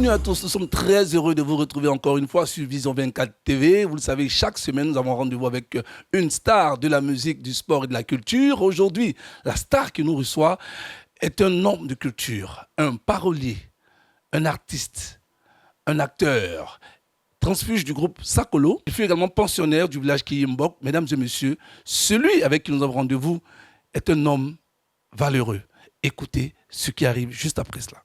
Bienvenue à tous, nous sommes très heureux de vous retrouver encore une fois sur Vision 24 TV. Vous le savez, chaque semaine, nous avons rendez-vous avec une star de la musique, du sport et de la culture. Aujourd'hui, la star qui nous reçoit est un homme de culture, un parolier, un artiste, un acteur, transfuge du groupe Sakolo. Il fut également pensionnaire du village Kiyimbok. Mesdames et messieurs, celui avec qui nous avons rendez-vous est un homme valeureux. Écoutez ce qui arrive juste après cela.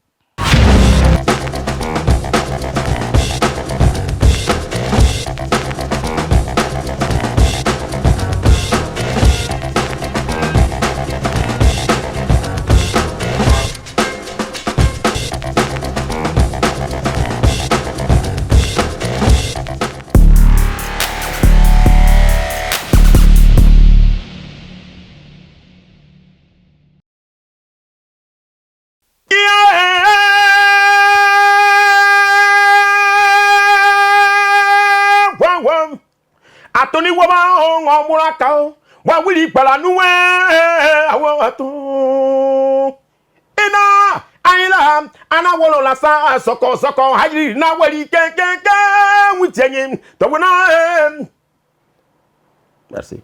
Atoni waba on muraka wa wili pala nuwe awato ina aila ana wolo la sa soko haji na wali ke witenyi to wona. Merci.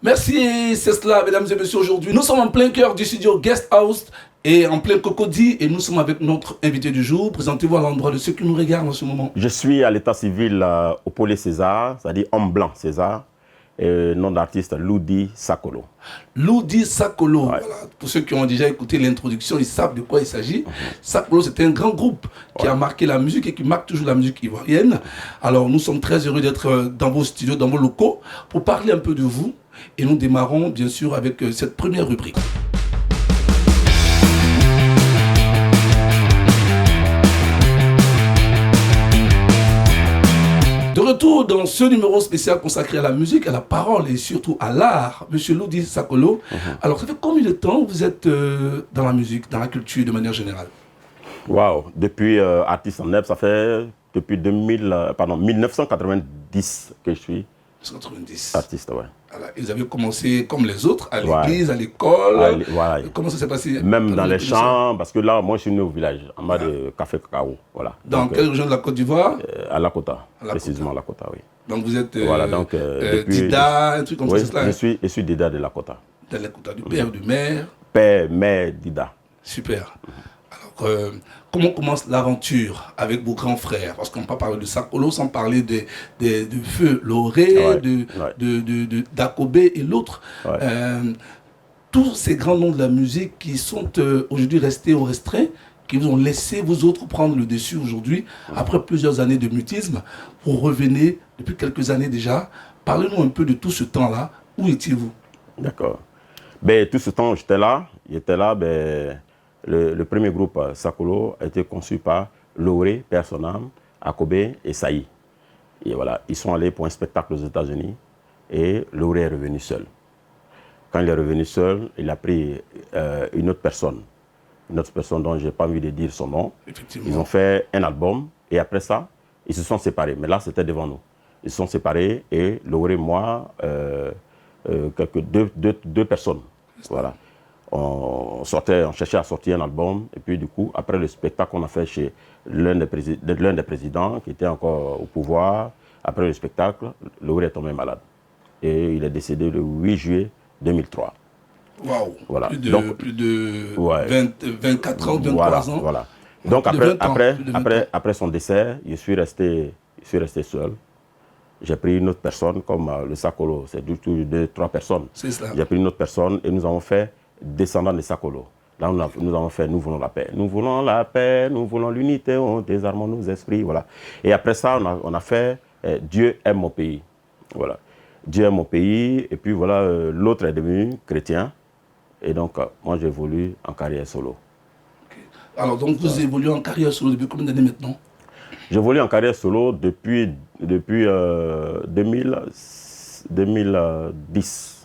Merci, c'est cela, mesdames et messieurs. Aujourd'hui, nous sommes en plein cœur du studio Guest House et en plein Cocody et nous sommes avec notre invité du jour. Présentez-vous à l'endroit de ceux qui nous regardent en ce moment. Je suis à l'état civil au Polé César, c'est-à-dire homme blanc César, et nom d'artiste Loudi Sakolo. Loudi Sakolo, Ouais. voilà. Pour ceux qui ont déjà écouté l'introduction, ils savent de quoi il s'agit. Sakolo, c'est un grand groupe qui a marqué la musique et qui marque toujours la musique ivoirienne. Alors, nous sommes très heureux d'être dans vos studios, dans vos locaux, pour parler un peu de vous. Et nous démarrons, bien sûr, avec cette première rubrique. De retour dans ce numéro spécial consacré à la musique, à la parole et surtout à l'art, Monsieur Loudi Sakolo. Alors, ça fait combien de temps vous êtes dans la musique, dans la culture de manière générale? Waouh, depuis artiste en herbe, ça fait depuis 1990 que je suis 1990. artiste, ouais. Voilà. Et vous avez commencé comme les autres, à Ouais. l'église, à l'école. Voilà. Comment ça s'est passé? Même dans les champs, parce que là, moi, je suis né au village, en bas de Café Cacao, voilà. Dans Donc, quelle région de la Côte d'Ivoire? à Lakota, À Lakota. précisément à Lakota, oui. Donc vous êtes Voilà, donc, depuis, Dida, un truc comme oui, ça, c'est cela, hein? je suis Dida de Lakota. De Lakota, du père, du mère. Père, mère, Dida. Super. Alors, comment commence l'aventure avec vos grands frères? Parce qu'on ne peut pas parler de Sakolo sans parler de Feu Loré, Ouais. d'Akobé et l'autre. Ouais. Tous ces grands noms de la musique qui sont aujourd'hui restés au restreint, qui vous ont laissé vous autres prendre le dessus aujourd'hui, après plusieurs années de mutisme, vous revenez depuis quelques années déjà. Parlez-nous un peu de tout ce temps-là. Où étiez-vous? D'accord. Ben, tout ce temps, j'étais là. Ben, le premier groupe Sakolo a été conçu par Loré, Père Sonam, Akobé et Saï. Et voilà, ils sont allés pour un spectacle aux États-Unis et Loré est revenu seul. Quand il est revenu seul, il a pris une autre personne dont je n'ai pas envie de dire son nom. Effectivement. Ils ont fait un album et après ça, ils se sont séparés. Mais là, c'était devant nous. Ils se sont séparés et Loré et moi, deux personnes. Voilà. On cherchait à sortir un album et puis du coup, après le spectacle qu'on a fait chez l'un des présidents qui était encore au pouvoir, après le spectacle, Loré est tombé malade. Et il est décédé le 8 juillet 2003. Waouh, Voilà. plus de Ouais. 24 ans, 23 ans. Voilà. Donc après son décès, je suis resté seul. J'ai pris une autre personne comme le Sakolo, c'est du tout 2-3 personnes. C'est cela. J'ai pris une autre personne et nous avons fait Descendants de Sakolo. Là, nous avons fait Nous voulons la paix. Nous voulons la paix, nous voulons l'unité, on désarmons nos esprits. Voilà. Et après ça, on a fait Dieu aime mon pays. Voilà. Dieu aime mon pays. Et puis voilà, l'autre est devenu chrétien. Et donc, moi, j'évolue en carrière solo. Okay. Alors, donc, vous évoluez en carrière solo depuis combien d'années maintenant? J'évolue en carrière solo depuis 2010.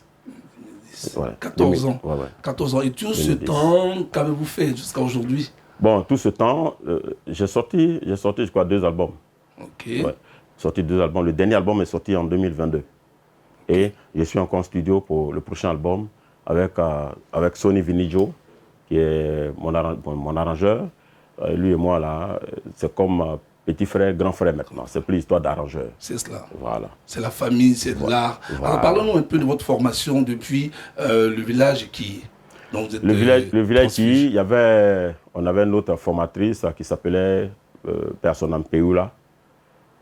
Ouais, 14 ans. Ouais. 14 ans. Et tout 2010. ce temps, qu'avez-vous fait jusqu'à aujourd'hui? Bon, tout ce temps, j'ai sorti, je crois, 2 albums. Ok. Ouais. Sorti 2 albums. Le dernier album est sorti en 2022. Et je suis encore en studio pour le prochain album avec Sonny Vinijo, qui est mon arrangeur, Lui et moi, là, c'est comme petit frère, grand frère maintenant. C'est plus l'histoire d'arrangeur. C'est cela. Voilà. C'est la famille, c'est de l'art. Voilà. Alors parlons-nous un peu de votre formation depuis le village qui... Donc, vous êtes, Le village transfuge. qui, on avait notre formatrice qui s'appelait Personnam Peoula.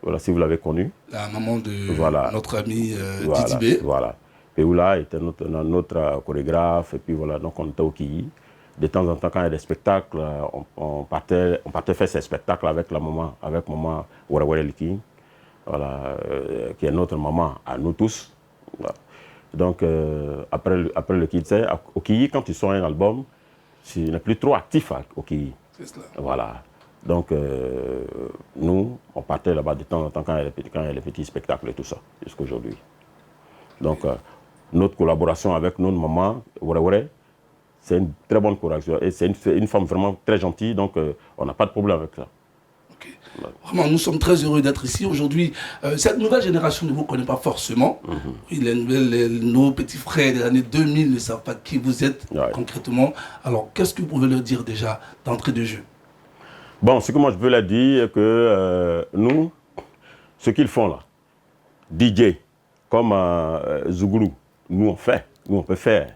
Voilà, si vous l'avez connue. La maman de Voilà. notre ami Voilà, Didibé. voilà. Peoula était notre chorégraphe, et puis voilà, donc on était au Kiyi. De temps en temps, quand il y a des spectacles, on partait faire ces spectacles avec maman Warawere Liki, voilà, qui est notre maman à nous tous. Voilà. Donc, après le Kiyi, au Kiyi, quand tu sors un album, tu n'es plus trop actif au Kiyi. C'est cela. Voilà. Donc, nous, on partait là-bas de temps en temps quand il y a les petits spectacles et tout ça, jusqu'à aujourd'hui. Donc, notre collaboration avec notre maman, Warawere, c'est une très bonne collaboration. Et c'est une femme vraiment très gentille, donc on n'a pas de problème avec ça. Okay. Vraiment, nous sommes très heureux d'être ici aujourd'hui. Cette nouvelle génération ne vous connaît pas forcément. Nos petits frères des années 2000 ne savent pas qui vous êtes concrètement. Alors, qu'est-ce que vous pouvez leur dire déjà d'entrée de jeu? Bon, ce que moi je veux leur dire, que nous, ce qu'ils font là, DJ, comme Zouglou, nous on peut faire.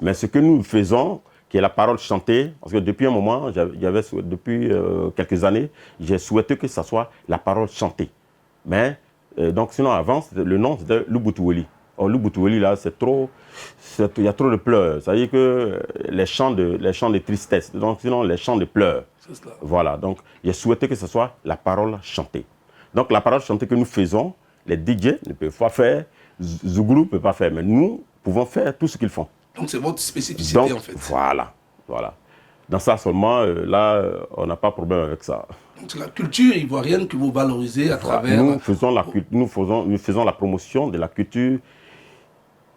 Mais ce que nous faisons, qui est la parole chantée, parce que depuis un moment, depuis quelques années, j'ai souhaité que ça soit la parole chantée. Mais, donc sinon avant, le nom c'était Lubutoueli. Or Lubutoueli là, il y a trop de pleurs. Ça veut dire que les chants de tristesse, donc sinon les chants de pleurs. Voilà, donc j'ai souhaité que ce soit la parole chantée. Donc la parole chantée que nous faisons, les DJ ne peuvent pas faire, Zouglou ne peut pas faire, mais nous pouvons faire tout ce qu'ils font. Donc c'est votre spécificité en fait. Voilà, voilà. Dans ça seulement, là, on n'a pas de problème avec ça. Donc c'est la culture ivoirienne que vous valorisez à travers... Nous faisons la promotion de la culture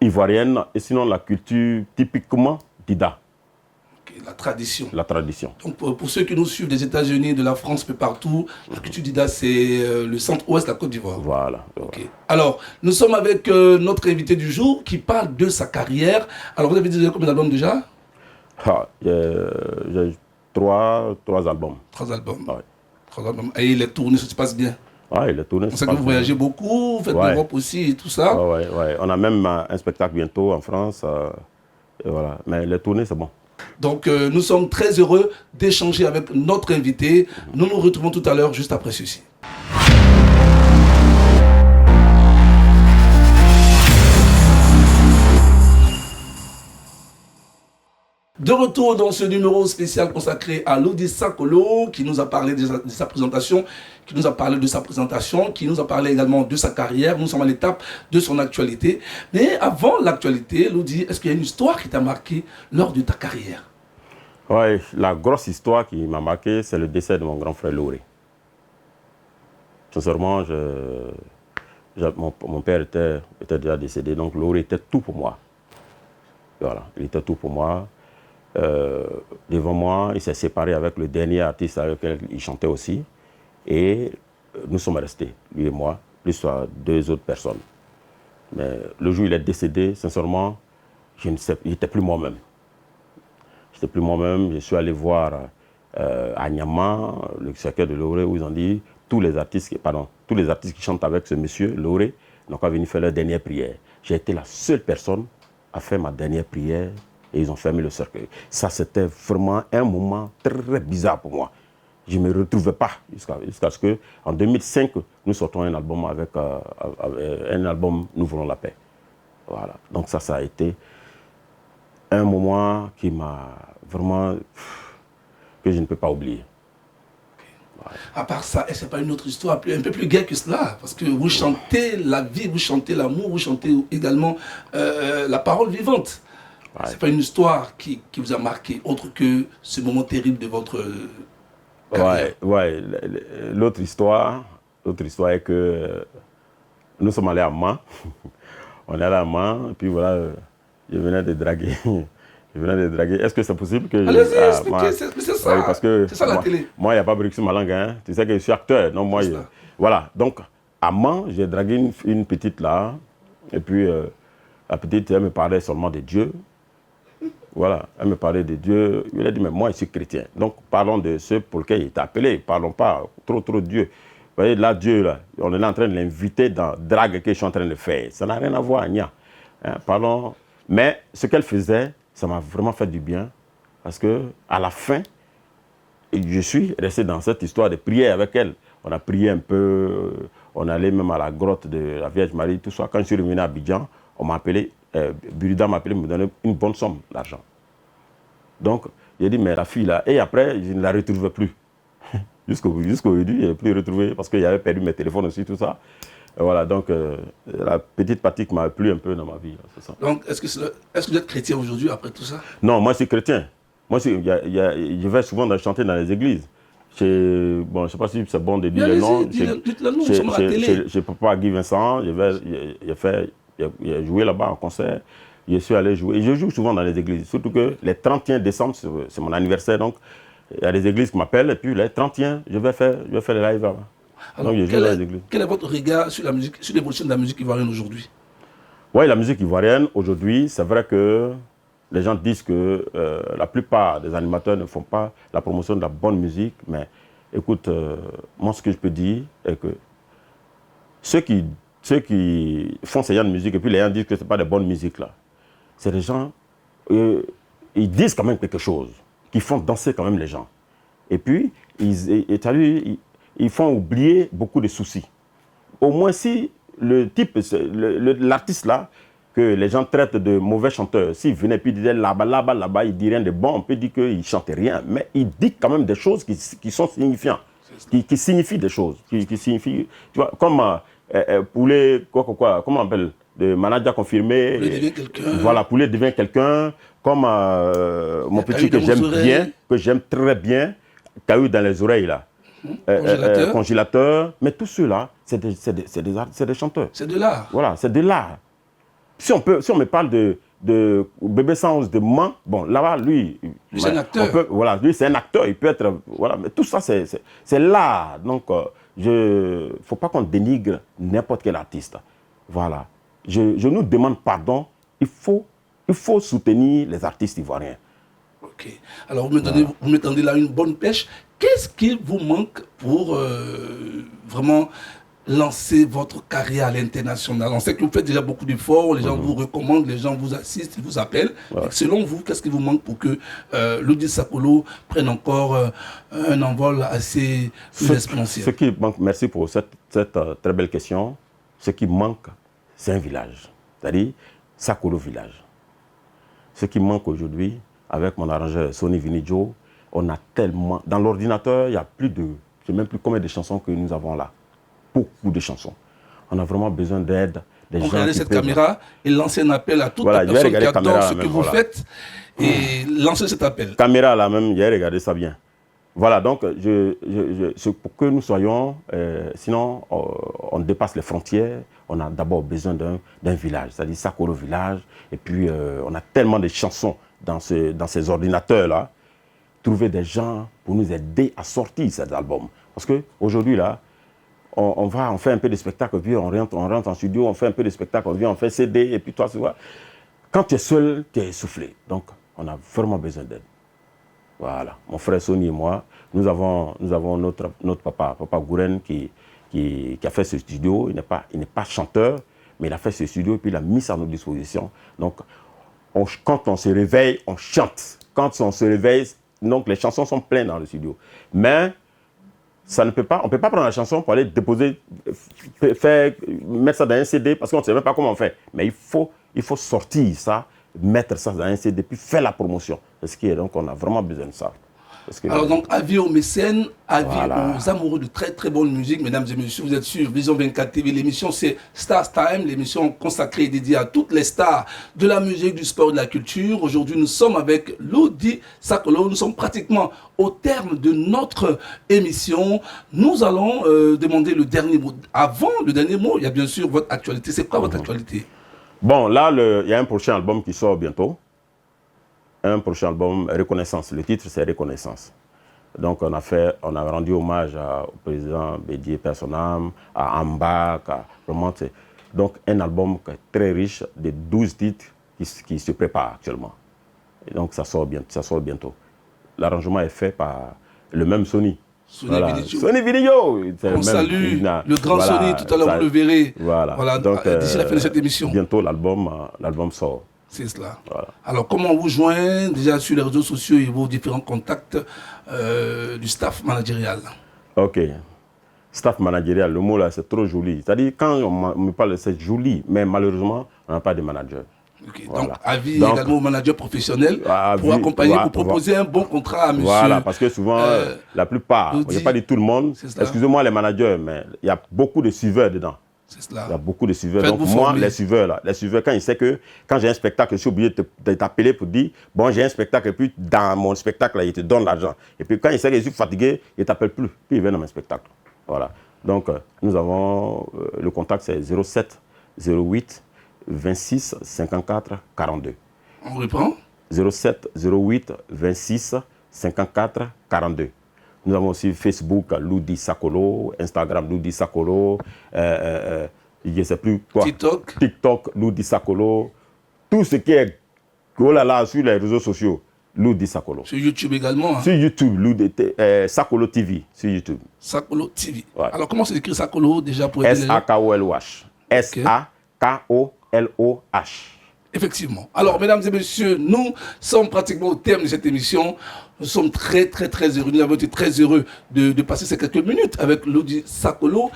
ivoirienne et sinon la culture typiquement d'Ida. La tradition. La tradition. Donc pour ceux qui nous suivent des États-Unis, de la France, peu partout, la culture d'Ida, c'est le centre-ouest de la Côte d'Ivoire. Voilà. Okay. Alors, nous sommes avec notre invité du jour qui parle de sa carrière. Alors, vous avez dit combien d'albums déjà? J'ai trois albums. 3 albums. Ouais. 3 albums. Et les tournées, ça se passe bien? Oui, les tournées. On sait que vous voyagez beaucoup, vous faites l'Europe aussi et tout ça. Oui. On a même un spectacle bientôt en France. Et voilà. Mais les tournées, c'est bon. Donc, nous sommes très heureux d'échanger avec notre invité. Nous nous retrouvons tout à l'heure, juste après ceci. De retour dans ce numéro spécial consacré à Lodi Sakolo, qui nous a parlé de sa présentation, qui nous a parlé également de sa carrière. Nous sommes à l'étape de son actualité. Mais avant l'actualité, Lodi, est-ce qu'il y a une histoire qui t'a marqué lors de ta carrière? Oui, la grosse histoire qui m'a marqué, c'est le décès de mon grand frère Loré. Sincèrement, mon père était déjà décédé, donc Loré était tout pour moi. Voilà, il était tout pour moi. Devant moi, il s'est séparé avec le dernier artiste avec lequel il chantait aussi. Et nous sommes restés, lui et moi, plus 2 autres personnes. Mais le jour où il est décédé, sincèrement, je n'étais plus moi-même. Je n'étais plus moi-même. Je suis allé voir à Niamey, le cercueil de Loré, où ils ont dit tous les artistes qui chantent avec ce monsieur, Loré, n'ont pas venu faire leur dernière prière. J'ai été la seule personne à faire ma dernière prière. Et ils ont fermé le cercueil. Ça, c'était vraiment un moment très bizarre pour moi. Je ne me retrouvais pas jusqu'à ce qu'en 2005, nous sortons un album Nous voulons la paix. Voilà. Donc ça a été un moment qui m'a vraiment... que je ne peux pas oublier. Voilà. À part ça, ce n'est pas une autre histoire un peu plus gaie que cela, parce que vous chantez la vie, vous chantez l'amour, vous chantez également la parole vivante. Ouais. Ce n'est pas une histoire qui vous a marqué, autre que ce moment terrible de votre carrière. Ouais. L'autre histoire est que nous sommes allés à Mans. On est allé à Mans, et puis voilà, je venais de draguer. Est-ce que c'est possible que... Allez-y, expliquez, c'est ça. Oui, parce que c'est ça la télé. Moi, il n'y a pas brique sur ma langue. Hein. Tu sais que je suis acteur. Donc, moi, voilà. Donc, à Mans, j'ai dragué une petite là. Et puis, la petite, elle me parlait seulement de Dieu. Voilà, elle me parlait de Dieu. Il a dit, mais moi, je suis chrétien. Donc, parlons de ceux pour lesquels il est appelé. Parlons pas trop de Dieu. Vous voyez, là, Dieu, là, on est en train de l'inviter dans drague que je suis en train de faire. Ça n'a rien à voir, Nia. Hein, parlons. Mais ce qu'elle faisait, ça m'a vraiment fait du bien. Parce que à la fin, je suis resté dans cette histoire de prière avec elle. On a prié un peu, on allait même à la grotte de la Vierge Marie, tout ça. Quand je suis revenu à Abidjan, on m'a appelé, Burida m'a appelé, me donner une bonne somme d'argent. Donc, j'ai dit, mais la fille là, et après, je ne la retrouvais plus. Jusqu'aujourd'hui, je n'ai plus retrouvé parce qu'il avait perdu mes téléphones aussi, tout ça. Et voilà, donc la petite partie qui m'a plu un peu dans ma vie, c'est ça. Donc, est-ce que vous êtes chrétien aujourd'hui après tout ça? Non, moi je suis chrétien. Moi, je vais souvent chanter dans les églises. Bon, je ne sais pas si c'est bon de dire le nom. Dites-le nous, nous sommes à la télé. Chez Papa Guy Vincent, j'ai joué là-bas en concert. Je suis allé jouer. Et je joue souvent dans les églises. Surtout que les 31 décembre, c'est mon anniversaire. Donc, il y a des églises qui m'appellent. Et puis, les 31, je vais faire les lives là-bas. Alors, donc, je joue dans les églises. Quel est votre regard sur la musique, sur l'évolution de la musique ivoirienne aujourd'hui? Oui, la musique ivoirienne, aujourd'hui, c'est vrai que les gens disent que la plupart des animateurs ne font pas la promotion de la bonne musique. Mais écoute, moi, ce que je peux dire est que ceux qui font ces genres de musique et puis les gens disent que ce n'est pas de bonne musique là, c'est des gens, ils disent quand même quelque chose, qui font danser quand même les gens. Et puis, ils font oublier beaucoup de soucis. Au moins si le type, l'artiste là, que les gens traitent de mauvais chanteur, s'il venait et puis il disait là-bas, il dit rien de bon, on peut dire qu'il ne chantait rien, mais il dit quand même des choses qui sont signifiantes, qui signifient des choses, qui signifient, tu vois, comme Poulet, comment on appelle, de manager confirmé. Poulet devient quelqu'un. Voilà, Poulet devient quelqu'un, comme mon petit que j'aime bien, que j'aime très bien, Caillou dans les oreilles là. Congélateur, mais tous ceux-là, c'est des chanteurs. C'est de l'art. Voilà, c'est de l'art. Si on me parle de Bébé 111 de Man, bon, là-bas, lui, c'est un acteur. Voilà, lui, c'est un acteur, il peut être, voilà, mais tout ça, c'est l'art. Donc, il ne faut pas qu'on dénigre n'importe quel artiste. Voilà. Je nous demande pardon, il faut soutenir les artistes ivoiriens. Ok. Alors, vous me tendez là une bonne pêche. Qu'est-ce qui vous manque pour vraiment lancer votre carrière à l'international? On sait que vous faites déjà beaucoup d'efforts, les gens vous recommandent, les gens vous assistent, ils vous appellent. Ouais. Selon vous, qu'est-ce qui vous manque pour que l'Oudi Sakolo prenne encore un envol assez plus exponentiel? Ce qui manque, merci pour cette très belle question. Ce qui manque, c'est un village, c'est-à-dire Sakolo Village. Ce qui manque aujourd'hui, avec mon arrangeur Sony Vinijo, on a tellement... Dans l'ordinateur, il y a plus de... Je ne sais même plus combien de chansons que nous avons là. Beaucoup de chansons. On a vraiment besoin d'aide. Donc regardez cette caméra et lancez un appel à toutes les personnes qui adorent ce que vous faites et lancez cet appel. Caméra là même, j'ai regardé ça bien. Voilà, donc pour que nous soyons... sinon, on dépasse les frontières. On a d'abord besoin d'un village, c'est-à-dire Sakolo Village. Et puis, on a tellement de chansons dans ces ordinateurs-là. Trouver des gens pour nous aider à sortir cet album. Parce qu'aujourd'hui, là, on fait un peu de spectacle, puis on rentre en studio, on fait un peu de spectacle, on vient, on fait CD, et puis toi, tu vois. Quand tu es seul, tu es essoufflé. Donc, on a vraiment besoin d'aide. Voilà. Mon frère Sony et moi, nous avons notre papa Gouren, qui a fait ce studio. Il n'est pas chanteur, mais il a fait ce studio, et puis il a mis ça à notre disposition. Donc, quand on se réveille, on chante. Quand on se réveille, donc les chansons sont pleines dans le studio. Mais on ne peut pas prendre la chanson pour aller déposer, mettre ça dans un CD, parce qu'on ne sait même pas comment on fait. Mais il faut sortir ça, mettre ça dans un CD, puis faire la promotion. Donc on a vraiment besoin de ça. Alors donc, avis aux mécènes, avis aux amoureux de très très bonne musique, mesdames et messieurs, vous êtes sur Vision 24 TV, l'émission c'est Stars Time, l'émission consacrée et dédiée à toutes les stars de la musique, du sport et de la culture. Aujourd'hui, nous sommes avec l'Oudi Sakolo, nous sommes pratiquement au terme de notre émission. Nous allons demander le dernier mot. Avant le dernier mot, il y a bien sûr votre actualité. C'est quoi votre actualité? Bon, là, il y a un prochain album qui sort bientôt. Un prochain album, Reconnaissance. Le titre, c'est Reconnaissance. Donc, on a rendu hommage au président Bédié Personnam, à Amba, vraiment, donc un album très riche de 12 titres qui se prépare actuellement. Et donc ça sort bientôt. L'arrangement est fait par le même Sony. Sony Video. On salue le grand Sony, tout à l'heure vous le verrez. Voilà. Donc, d'ici la fin de cette émission. Bientôt l'album sort. C'est cela. Voilà. Alors, comment on vous joint déjà sur les réseaux sociaux et vos différents contacts du staff managérial? Ok. Staff managérial, le mot là, c'est trop joli. C'est-à-dire, quand on me parle, c'est joli, mais malheureusement, on n'a pas de manager. Okay. Voilà. Donc, avis également au manager professionnel pour accompagner, pour proposer un bon contrat à monsieur. Voilà, parce que souvent, la plupart, je n'ai pas dit tout le monde, excusez-moi les managers, mais il y a beaucoup de suiveurs dedans. C'est cela. Il y a beaucoup de suiveurs. Donc moi, les suiveurs, quand ils savent que quand j'ai un spectacle, je suis obligé de t'appeler pour dire, bon, j'ai un spectacle, et puis dans mon spectacle, là, ils te donnent l'argent. Et puis quand ils savent que je suis fatigué, ils ne t'appellent plus, puis ils viennent dans mon spectacle. Voilà. Donc, nous avons, le contact, c'est 07 08 26 54 42. On reprend 07 08 26 54 42. Nous avons aussi Facebook, Loudi Sakolo, Instagram, Loudi Sakolo, je ne sais plus quoi. TikTok, Loudi Sakolo. Tout ce qui est oh là là, sur les réseaux sociaux, Loudi Sakolo. Sur YouTube également. Hein? Sur YouTube, Sakolo TV, sur YouTube. Sakolo TV. Ouais. Alors, comment s'écrit Sakolo déjà pour S-A-K-O-L-O-H. S-A-K-O-L-O-H. Effectivement. Alors, mesdames et messieurs, nous sommes pratiquement au terme de cette émission. Nous sommes très heureux. Nous avons été très heureux de passer ces quelques minutes avec Loudi Sakolo.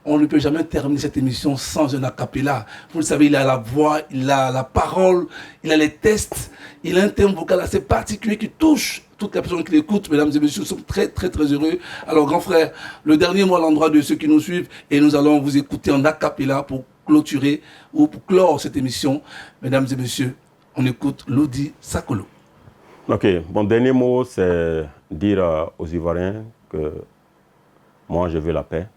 On ne peut jamais terminer cette émission sans un acapella. Vous le savez, il a la voix, il a la parole, il a les tests, il a un thème vocal assez particulier qui touche toutes les personnes qui l'écoutent. Mesdames et messieurs, nous sommes très heureux. Alors, grand frère, le dernier mot à l'endroit de ceux qui nous suivent et nous allons vous écouter en acapella pour clôturer ou pour clore cette émission. Mesdames et messieurs, on écoute Loudi Sakolo. Ok, mon dernier mot, c'est dire aux Ivoiriens que moi, je veux la paix.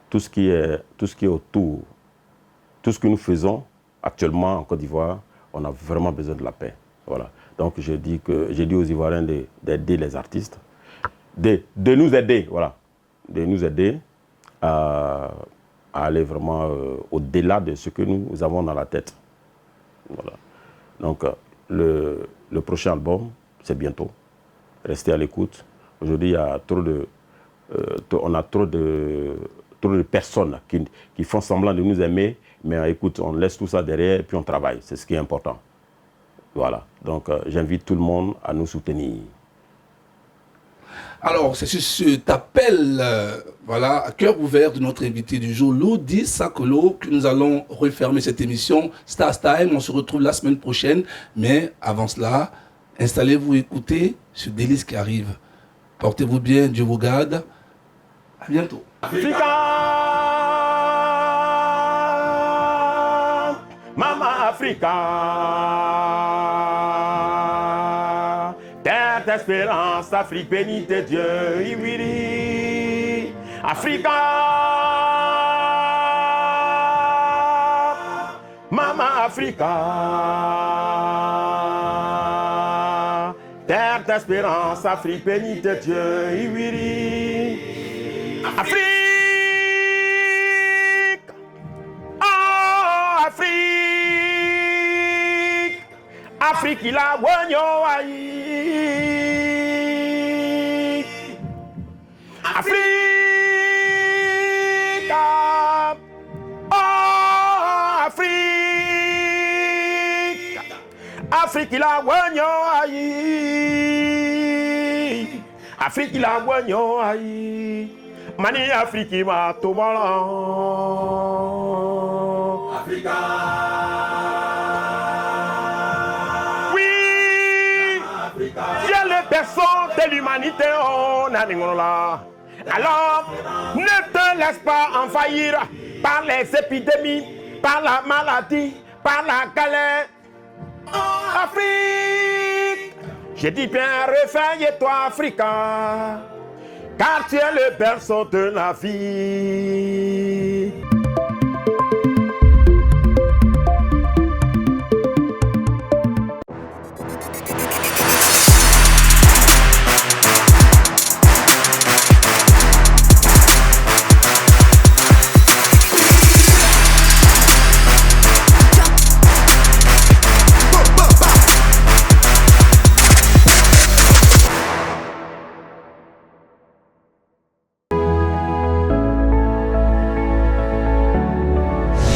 Tout ce qui est autour, tout ce que nous faisons actuellement en Côte d'Ivoire, on a vraiment besoin de la paix. Voilà. Donc, j'ai dit aux Ivoiriens d'aider les artistes, de nous aider, voilà, de nous aider à aller vraiment au-delà de ce que nous avons dans la tête. Voilà. Donc, le prochain album, c'est bientôt. Restez à l'écoute. Aujourd'hui, il y a on a trop de personnes qui font semblant de nous aimer, mais écoute, on laisse tout ça derrière et puis on travaille. C'est ce qui est important. Voilà. Donc, j'invite tout le monde à nous soutenir. Alors, c'est sur cet appel, voilà, à cœur ouvert de notre invité du jour, Loudi Sakolo, que nous allons refermer cette émission. Star Time, on se retrouve la semaine prochaine. Mais avant cela, installez-vous, écoutez ce délice qui arrive. Portez-vous bien, Dieu vous garde. À bientôt. Africa, Mama Africa, terre d'espérance, Afrique bénie de Dieu, Iwiri, Africa, Mama Africa, terre d'espérance, Afrique bénie de Dieu, Iwiri, Afrique, oh Afrique, Afrique il a wagno aïe, Afrique, oh Afrique, Afrique il a wagno aïe, Afrique il a wagno aïe. Mani Afrique ma tobala Africa. Oui, j'ai les personnes de l'humanité on a là. Alors, ne te laisse pas envahir par les épidémies, par la maladie, par la galère. Oh, Afrique, j'ai dit bien réveille-toi Africa. Car tu es le berceau de la vie.